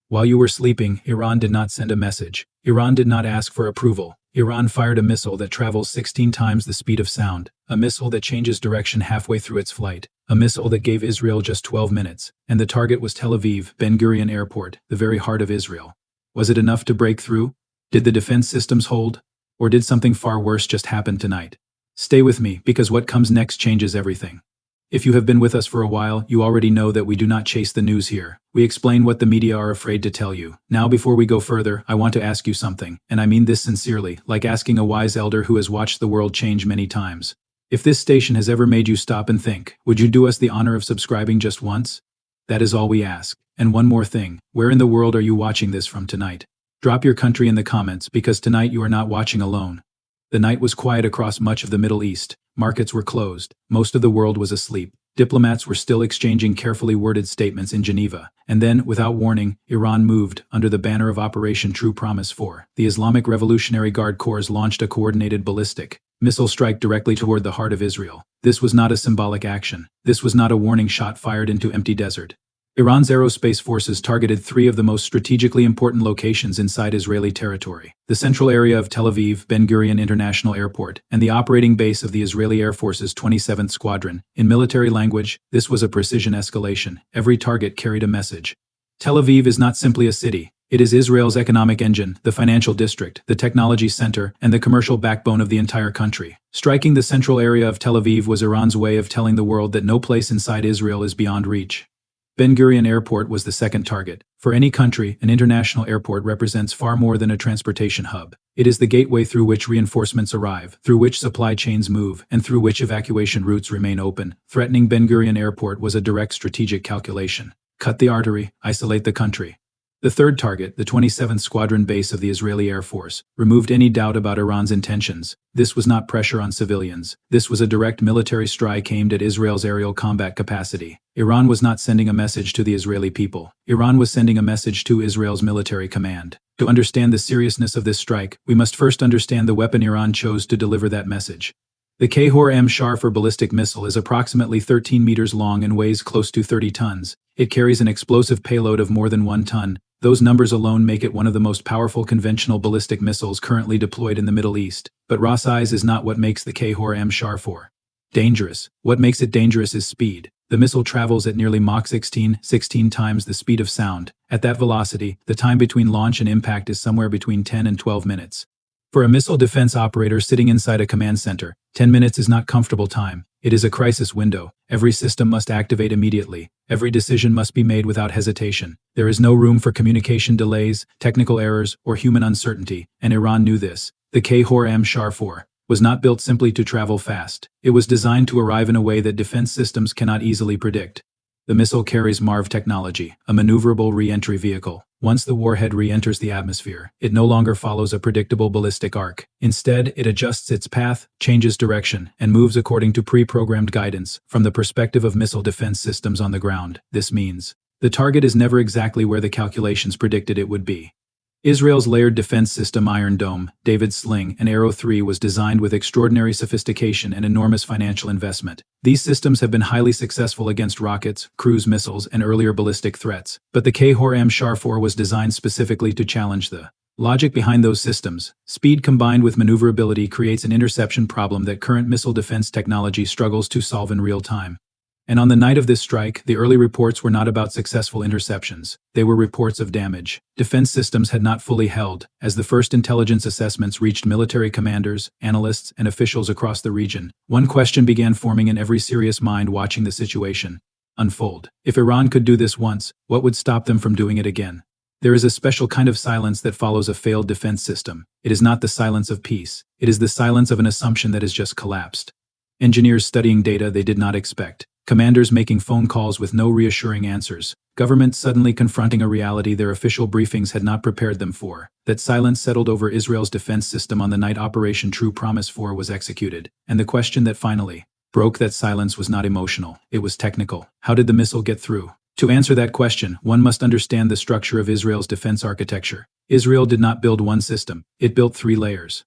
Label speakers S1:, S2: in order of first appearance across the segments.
S1: While you were sleeping, Iran did not send a message. Iran did not ask for approval. Iran fired a missile that travels 16 times the speed of sound, a missile that changes direction halfway through its flight, a missile that gave Israel just 12 minutes, and the target was Tel Aviv, Ben Gurion Airport, the very heart of Israel. Was it enough to break through? Did the defense systems hold? Or did something far worse just happen tonight? Stay with me, because what comes next changes everything. If you have been with us for a while, you already know that we do not chase the news here. We explain what the media are afraid to tell you. Now, before we go further, I want to ask you something, and I mean this sincerely, like asking a wise elder who has watched the world change many times. If this station has ever made you stop and think, would you do us the honor of subscribing just once? That is all we ask. And one more thing, where in the world are you watching this from tonight? Drop your country in the comments, because tonight you are not watching alone. The night was quiet across much of the Middle East. Markets were closed. Most of the world was asleep. Diplomats were still exchanging carefully worded statements in Geneva. And then, without warning, Iran moved, under the banner of Operation True Promise 4. The Islamic Revolutionary Guard Corps launched a coordinated ballistic missile strike directly toward the heart of Israel. This was not a symbolic action. This was not a warning shot fired into empty desert. Iran's aerospace forces targeted three of the most strategically important locations inside Israeli territory: the central area of Tel Aviv, Ben Gurion International Airport, and the operating base of the Israeli Air Force's 27th Squadron. In military language, this was a precision escalation. Every target carried a message. Tel Aviv is not simply a city. It is Israel's economic engine, the financial district, the technology center, and the commercial backbone of the entire country. Striking the central area of Tel Aviv was Iran's way of telling the world that no place inside Israel is beyond reach. Ben Gurion Airport was the second target. For any country, an international airport represents far more than a transportation hub. It is the gateway through which reinforcements arrive, through which supply chains move, and through which evacuation routes remain open. Threatening Ben Gurion Airport was a direct strategic calculation. Cut the artery, isolate the country. The third target, the 27th Squadron base of the Israeli Air Force, removed any doubt about Iran's intentions. This was not pressure on civilians. This was a direct military strike aimed at Israel's aerial combat capacity. Iran was not sending a message to the Israeli people. Iran was sending a message to Israel's military command. To understand the seriousness of this strike, we must first understand the weapon Iran chose to deliver that message. The khorramshahr for ballistic missile is approximately 13 meters long and weighs close to 30 tons. It carries an explosive payload of more than 1 ton. Those numbers alone make it one of the most powerful conventional ballistic missiles currently deployed in the Middle East. But raw size is not what makes the khorramshahr for dangerous. What makes it dangerous is speed. The missile travels at nearly Mach 16 times the speed of sound. At that velocity, the time between launch and impact is somewhere between 10 and 12 minutes. For a missile defense operator sitting inside a command center, 10 minutes is not comfortable time. It is a crisis window. Every system must activate immediately. Every decision must be made without hesitation. There is no room for communication delays, technical errors, or human uncertainty, and Iran knew this. The khorramshahr 4 was not built simply to travel fast. It was designed to arrive in a way that defense systems cannot easily predict. The missile carries MARV technology, a maneuverable re-entry vehicle. Once the warhead re-enters the atmosphere, it no longer follows a predictable ballistic arc. Instead, it adjusts its path, changes direction, and moves according to pre-programmed guidance. From the perspective of missile defense systems on the ground, this means the target is never exactly where the calculations predicted it would be. Israel's layered defense system Iron Dome, David's Sling, and Arrow 3 was designed with extraordinary sophistication and enormous financial investment. These systems have been highly successful against rockets, cruise missiles, and earlier ballistic threats. But the khorramshahr 4 was designed specifically to challenge the logic behind those systems. Speed combined with maneuverability creates an interception problem that current missile defense technology struggles to solve in real time. And on the night of this strike, the early reports were not about successful interceptions. They were reports of damage. Defense systems had not fully held. As the first intelligence assessments reached military commanders, analysts, and officials across the region, one question began forming in every serious mind watching the situation unfold. If Iran could do this once, what would stop them from doing it again? There is a special kind of silence that follows a failed defense system. It is not the silence of peace. It is the silence of an assumption that has just collapsed. Engineers studying data they did not expect. Commanders making phone calls with no reassuring answers. Governments suddenly confronting a reality their official briefings had not prepared them for. That silence settled over Israel's defense system on the night Operation True Promise 4 was executed. And the question that finally broke that silence was not emotional. It was technical. How did the missile get through? To answer that question, one must understand the structure of Israel's defense architecture. Israel did not build one system. It built 3 layers.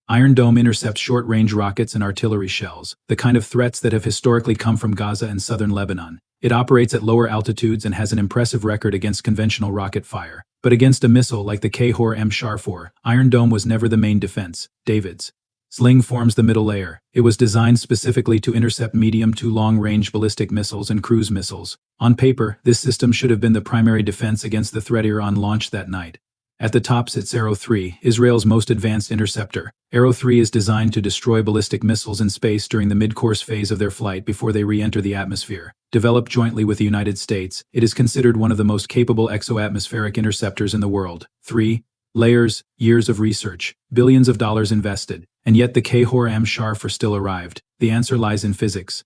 S1: Iron Dome intercepts short-range rockets and artillery shells, the kind of threats that have historically come from Gaza and southern Lebanon. It operates at lower altitudes and has an impressive record against conventional rocket fire. But against a missile like the khorramshahr 4, Iron Dome was never the main defense. David's Sling forms the middle layer. It was designed specifically to intercept medium to long-range ballistic missiles and cruise missiles. On paper, this system should have been the primary defense against the threat Iran launched that night. At the top sits Arrow 3, Israel's most advanced interceptor. Arrow 3 is designed to destroy ballistic missiles in space during the mid-course phase of their flight before they re-enter the atmosphere. Developed jointly with the United States, it is considered one of the most capable exo-atmospheric interceptors in the world. 3. Layers, years of research, billions of dollars invested, and yet the khorramshahr 4 still arrived. The answer lies in physics.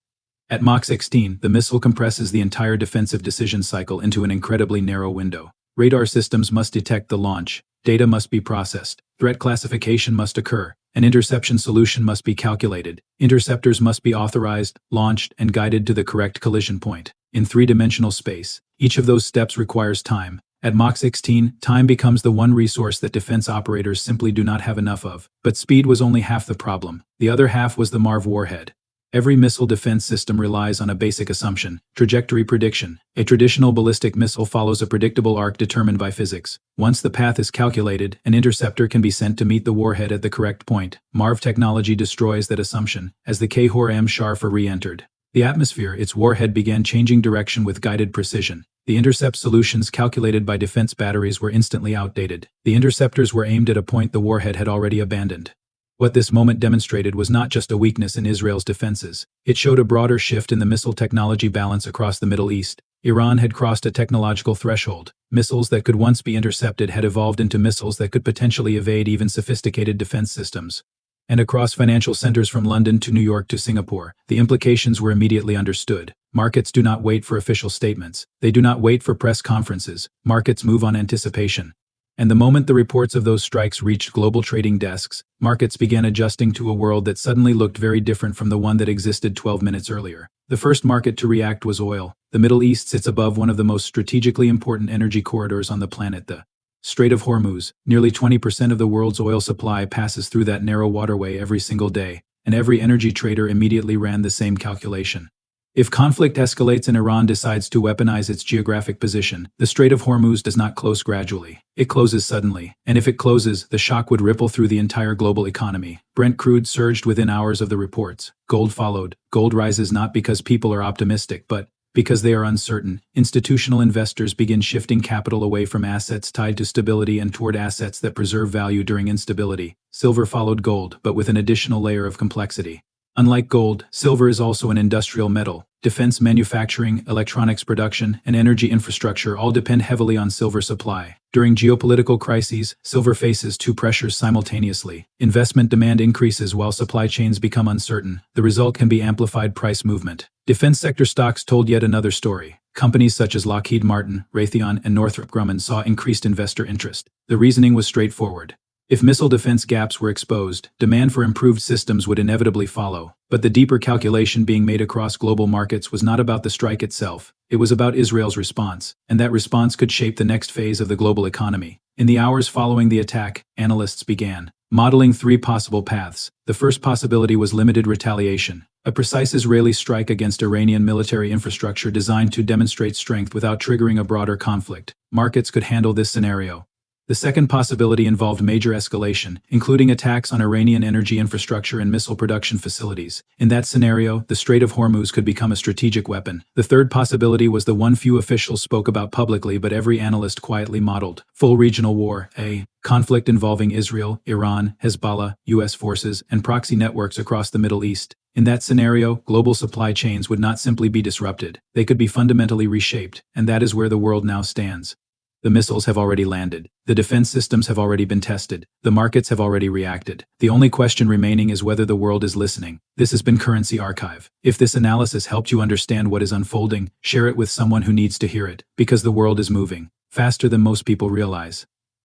S1: At Mach 16, the missile compresses the entire defensive decision cycle into an incredibly narrow window. Radar systems must detect the launch, data must be processed, threat classification must occur, an interception solution must be calculated, interceptors must be authorized, launched, and guided to the correct collision point. In three-dimensional space, each of those steps requires time. At Mach 16, time becomes the one resource that defense operators simply do not have enough of. But speed was only half the problem. The other half was the MARV warhead. Every missile defense system relies on a basic assumption: trajectory prediction. A traditional ballistic missile follows a predictable arc determined by physics. Once the path is calculated, an interceptor can be sent to meet the warhead at the correct point. MARV technology destroys that assumption. As the khorramshahr 4 re-entered the atmosphere, its warhead began changing direction with guided precision. The intercept solutions calculated by defense batteries were instantly outdated. The interceptors were aimed at a point the warhead had already abandoned. What this moment demonstrated was not just a weakness in Israel's defenses. It showed a broader shift in the missile technology balance across the Middle East. Iran had crossed a technological threshold. Missiles that could once be intercepted had evolved into missiles that could potentially evade even sophisticated defense systems. And across financial centers from London to New York to Singapore, the implications were immediately understood. Markets do not wait for official statements. They do not wait for press conferences. Markets move on anticipation. And the moment the reports of those strikes reached global trading desks, markets began adjusting to a world that suddenly looked very different from the one that existed 12 minutes earlier. The first market to react was oil. The Middle East sits above one of the most strategically important energy corridors on the planet, the Strait of Hormuz. Nearly 20% of the world's oil supply passes through that narrow waterway every single day, and every energy trader immediately ran the same calculation. If conflict escalates and Iran decides to weaponize its geographic position, the Strait of Hormuz does not close gradually. It closes suddenly, and if it closes, the shock would ripple through the entire global economy. Brent crude surged within hours of the reports. Gold followed. Gold rises not because people are optimistic, but because they are uncertain. Institutional investors begin shifting capital away from assets tied to stability and toward assets that preserve value during instability. Silver followed gold, but with an additional layer of complexity. Unlike gold, silver is also an industrial metal. Defense manufacturing, electronics production, and energy infrastructure all depend heavily on silver supply. During geopolitical crises, silver faces two pressures simultaneously. Investment demand increases while supply chains become uncertain. The result can be amplified price movement. Defense sector stocks told yet another story. Companies such as Lockheed Martin, Raytheon, and Northrop Grumman saw increased investor interest. The reasoning was straightforward. If missile defense gaps were exposed, demand for improved systems would inevitably follow. But the deeper calculation being made across global markets was not about the strike itself. It was about Israel's response, and that response could shape the next phase of the global economy. In the hours following the attack, analysts began modeling three possible paths. The first possibility was limited retaliation, a precise Israeli strike against Iranian military infrastructure designed to demonstrate strength without triggering a broader conflict. Markets could handle this scenario. The second possibility involved major escalation, including attacks on Iranian energy infrastructure and missile production facilities. In that scenario, the Strait of Hormuz could become a strategic weapon. The third possibility was the one few officials spoke about publicly but every analyst quietly modeled: full regional war, a conflict involving Israel, Iran, Hezbollah, U.S. forces, and proxy networks across the Middle East. In that scenario, global supply chains would not simply be disrupted. They could be fundamentally reshaped, and that is where the world now stands. The missiles have already landed. The defense systems have already been tested. The markets have already reacted. The only question remaining is whether the world is listening. This has been Currency Archive. If this analysis helped you understand what is unfolding, share it with someone who needs to hear it, because the world is moving faster than most people realize.